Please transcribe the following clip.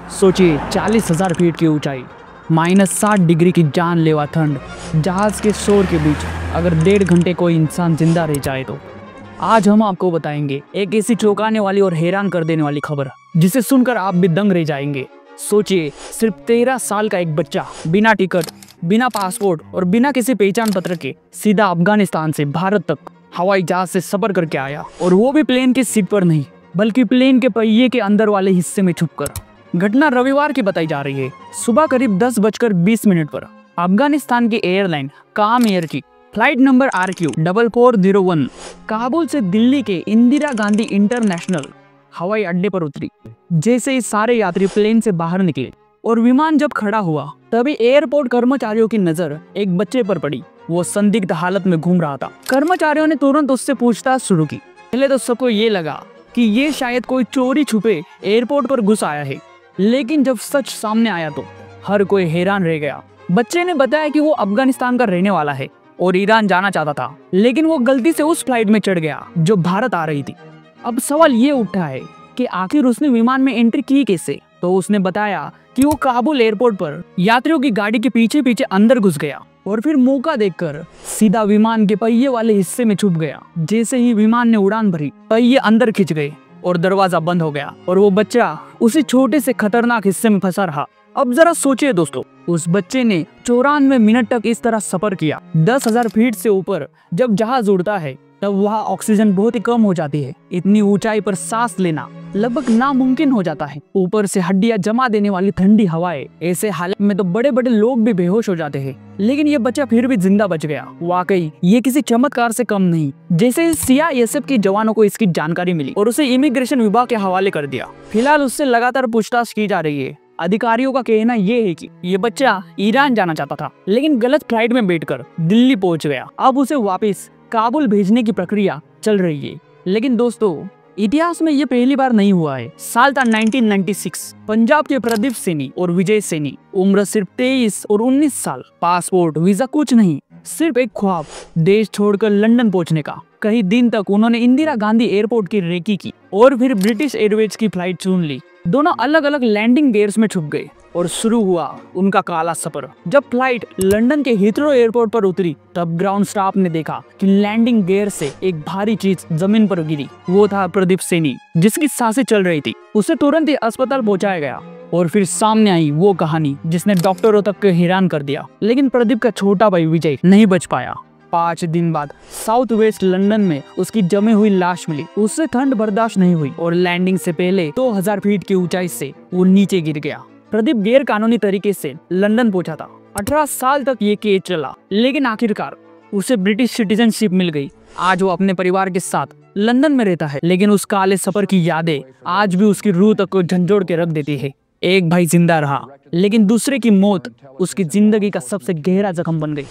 सोचिए 40,000 फीट की ऊंचाई, -60 डिग्री की जानलेवा ठंड, जहाज के शोर के बीच अगर 1.5 घंटे कोई इंसान जिंदा रह जाए तो। आज हम आपको बताएंगे एक ऐसी चौंकाने वाली और हैरान कर देने वाली खबर जिसे सुनकर आप भी दंग रह जाएंगे। सोचिए, सिर्फ 13 साल का एक बच्चा बिना टिकट, बिना पासपोर्ट और बिना किसी पहचान पत्र के सीधा अफगानिस्तान से भारत तक हवाई जहाज से सफर करके आया, और वो भी प्लेन की सीट पर नहीं बल्कि प्लेन के पहिए के अंदर वाले हिस्से में छुपकर। घटना रविवार की बताई जा रही है। सुबह करीब 10:20 पर अफगानिस्तान की एयरलाइन काम एयर की फ्लाइट नंबर RQ4401 काबुल से दिल्ली के इंदिरा गांधी इंटरनेशनल हवाई अड्डे पर उतरी। जैसे ही सारे यात्री प्लेन से बाहर निकले और विमान जब खड़ा हुआ, तभी एयरपोर्ट कर्मचारियों की नजर एक बच्चे पर पड़ी। वो संदिग्ध हालत में घूम रहा था। कर्मचारियों ने तुरंत उससे पूछताछ शुरू की। पहले तो सबको ये लगा कि ये शायद कोई चोरी छुपे एयरपोर्ट पर घुस आया है, लेकिन जब सच सामने आया तो हर कोई हैरान रह गया। बच्चे ने बताया कि वो अफगानिस्तान का रहने वाला है और ईरान जाना चाहता था, लेकिन वो गलती से उस फ्लाइट में चढ़ गया जो भारत आ रही थी। अब सवाल ये उठा है कि आखिर उसने विमान में एंट्री की कैसे। तो उसने बताया कि वो काबुल एयरपोर्ट पर यात्रियों की गाड़ी के पीछे पीछे अंदर घुस गया और फिर मौका देखकर सीधा विमान के पहिए वाले हिस्से में छुप गया। जैसे ही विमान ने उड़ान भरी, पहिए अंदर खिंच गए और दरवाजा बंद हो गया और वो बच्चा उसी छोटे से खतरनाक हिस्से में फंसा रहा। अब जरा सोचिए दोस्तों, उस बच्चे ने 94 मिनट तक इस तरह सफर किया। 10,000 फीट से ऊपर जब जहाज उड़ता है तब वहाँ ऑक्सीजन बहुत ही कम हो जाती है। इतनी ऊंचाई पर सांस लेना लगभग नामुमकिन हो जाता है। ऊपर से हड्डियां जमा देने वाली ठंडी हवाएं, ऐसे हालत में तो बड़े बड़े लोग भी बेहोश हो जाते हैं, लेकिन ये बच्चा फिर भी जिंदा बच गया। वाकई ये किसी चमत्कार से कम नहीं। जैसे CISF के जवानों को इसकी जानकारी मिली और उसे इमिग्रेशन विभाग के हवाले कर दिया। फिलहाल उससे लगातार पूछताछ की जा रही है। अधिकारियों का कहना ये है कि ये बच्चा ईरान जाना चाहता था, लेकिन गलत फ्लाइट में बैठकर दिल्ली पहुंच गया। अब उसे वापस काबुल भेजने की प्रक्रिया चल रही है। लेकिन दोस्तों, इतिहास में ये पहली बार नहीं हुआ है। साल था 1996। पंजाब के प्रदीप सैनी और विजय सैनी, उम्र सिर्फ 23 और 19 साल, पासपोर्ट वीजा कुछ नहीं, सिर्फ एक ख्वाब, देश छोड़कर लंदन पहुंचने का। कई दिन तक उन्होंने इंदिरा गांधी एयरपोर्ट की रेकी की और फिर ब्रिटिश एयरवेज की फ्लाइट चुन ली। दोनों अलग अलग लैंडिंग गियर्स में छुप गए और शुरू हुआ उनका काला सफर। जब फ्लाइट लंदन के हीथ्रो एयरपोर्ट पर उतरी, तब ग्राउंड स्टाफ ने देखा कि लैंडिंग गियर से एक भारी चीज जमीन पर गिरी। वो था प्रदीप सैनी, जिसकी सांसें चल रही थी। उसे तुरंत ही अस्पताल पहुंचाया गया और फिर सामने आई वो कहानी जिसने डॉक्टरों तक को हैरान कर दिया। लेकिन प्रदीप का छोटा भाई विजय नहीं बच पाया। 5 दिन बाद साउथ वेस्ट लंदन में उसकी जमी हुई लाश मिली। उससे ठंड बर्दाश्त नहीं हुई और लैंडिंग से पहले 2000 फीट की ऊंचाई से वो नीचे गिर गया। प्रदीप गैर कानूनी तरीके से लंदन पहुंचा था। 18 साल तक ये केस चला, लेकिन आखिरकार उसे ब्रिटिश सिटीजनशिप मिल गई। आज वो अपने परिवार के साथ लंदन में रहता है, लेकिन उस काले सफर की यादें आज भी उसकी रूह तक को झंझोड़ के रख देती है। एक भाई जिंदा रहा, लेकिन दूसरे की मौत उसकी जिंदगी का सबसे गहरा जख्म बन गई।